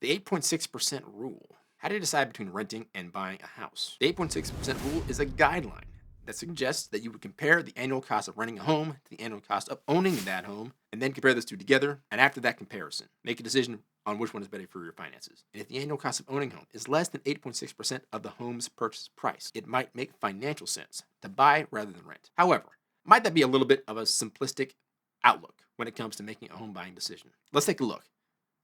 The 8.6% rule. How do you decide between renting and buying a house? The 8.6% rule is a guideline that suggests that you would compare the annual cost of renting a home to the annual cost of owning that home, and then compare those two together. And after that comparison, make a decision on which one is better for your finances. And if the annual cost of owning a home is less than 8.6% of the home's purchase price, it might make financial sense to buy rather than rent. However, might that be a little bit of a simplistic outlook when it comes to making a home buying decision? Let's take a look.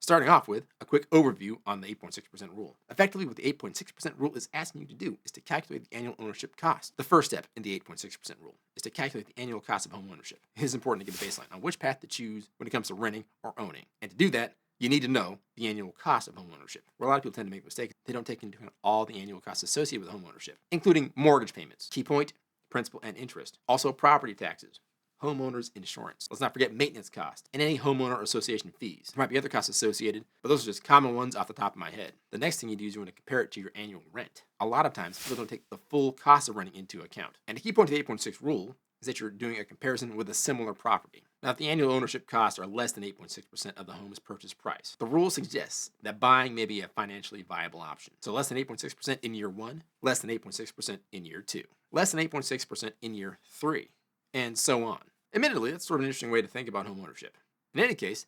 Starting off with a quick overview on the 8.6% rule. Effectively, what the 8.6% rule is asking you to do is to calculate the annual ownership cost. The first step in the 8.6% rule is to calculate the annual cost of home ownership. It is important to get a baseline on which path to choose when it comes to renting or owning. And to do that, you need to know the annual cost of home ownership. Where a lot of people tend to make a mistake, they don't take into account all the annual costs associated with home ownership, including mortgage payments, key point, principal and interest, also property taxes, homeowners insurance. Let's not forget maintenance costs and any homeowner association fees. There might be other costs associated, but those are just common ones off the top of my head. The next thing you do is you want to compare it to your annual rent. A lot of times, people don't take the full cost of renting into account. And the key point of the 8.6 rule is that you're doing a comparison with a similar property. Now, if the annual ownership costs are less than 8.6% of the home's purchase price, the rule suggests that buying may be a financially viable option. So less than 8.6% in year one, less than 8.6% in year two, less than 8.6% in year three, and so on. Admittedly, that's sort of an interesting way to think about home ownership. In any case,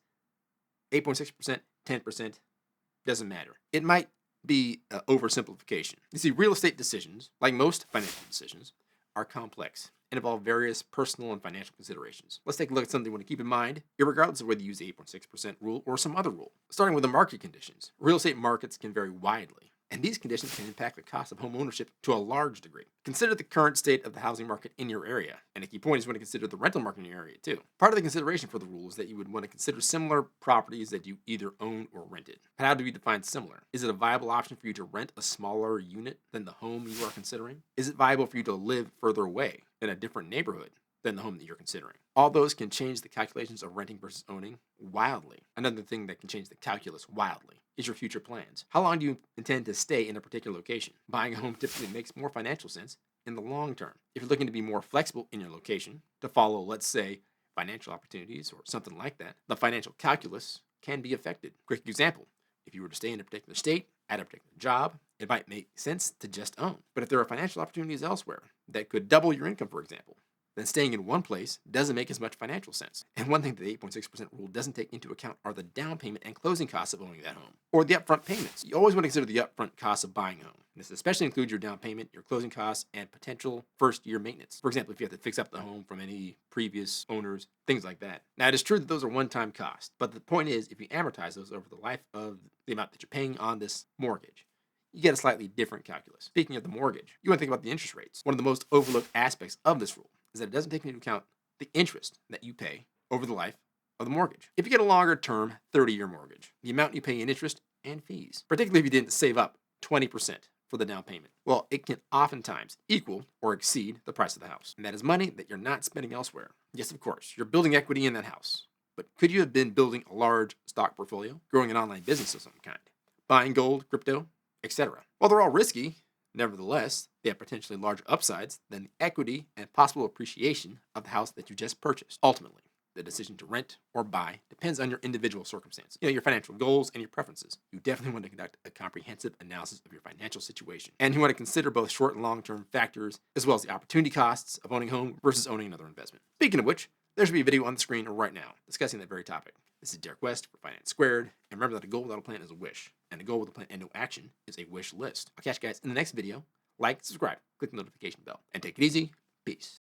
8.6%, 10%, doesn't matter. It might be an oversimplification. You see, real estate decisions, like most financial decisions, are complex and involve various personal and financial considerations. Let's take a look at something you want to keep in mind, regardless of whether you use the 8.6% rule or some other rule. Starting with the market conditions. Real estate markets can vary widely, and these conditions can impact the cost of home ownership to a large degree. Consider the current state of the housing market in your area, and a key point is you want to consider the rental market in your area too. Part of the consideration for the rule is that you would want to consider similar properties that you either own or rented. But how do we define similar? Is it a viable option for you to rent a smaller unit than the home you are considering? Is it viable for you to live further away in a different neighborhood than the home that you're considering? All those can change the calculations of renting versus owning wildly. Another thing that can change the calculus wildly is your future plans. How long do you intend to stay in a particular location? Buying a home typically makes more financial sense in the long term. If you're looking to be more flexible in your location, to follow, let's say, financial opportunities or something like that, the financial calculus can be affected. Quick example, if you were to stay in a particular state, at a particular job, it might make sense to just own. But if there are financial opportunities elsewhere that could double your income, for example, then staying in one place doesn't make as much financial sense. And one thing that the 8.6% rule doesn't take into account are the down payment and closing costs of owning that home, or the upfront payments. You always want to consider the upfront costs of buying a home. This especially includes your down payment, your closing costs, and potential first-year maintenance. For example, if you have to fix up the home from any previous owners, things like that. Now, it is true that those are one-time costs, but the point is, if you amortize those over the life of the amount that you're paying on this mortgage, you get a slightly different calculus. Speaking of the mortgage, you want to think about the interest rates. One of the most overlooked aspects of this rule is that it doesn't take into account the interest that you pay over the life of the mortgage. If you get a longer term 30-year mortgage, the amount you pay in interest and fees, particularly if you didn't save up 20% for the down payment, well, it can oftentimes equal or exceed the price of the house. And that is money that you're not spending elsewhere. Yes, of course, you're building equity in that house, but could you have been building a large stock portfolio, growing an online business of some kind, buying gold, crypto, etc.? While they're all risky, nevertheless, they have potentially larger upsides than the equity and possible appreciation of the house that you just purchased. Ultimately, the decision to rent or buy depends on your individual circumstance, your financial goals and your preferences. You definitely want to conduct a comprehensive analysis of your financial situation, and you want to consider both short and long-term factors, as well as the opportunity costs of owning a home versus owning another investment. Speaking of which, there should be a video on the screen right now discussing that very topic. This is Derek West for Finance Squared, and remember that a goal without a plan is a wish, and a goal with a plan and no action is a wish list. I'll catch you guys in the next video. Like, subscribe, click the notification bell, and take it easy. Peace.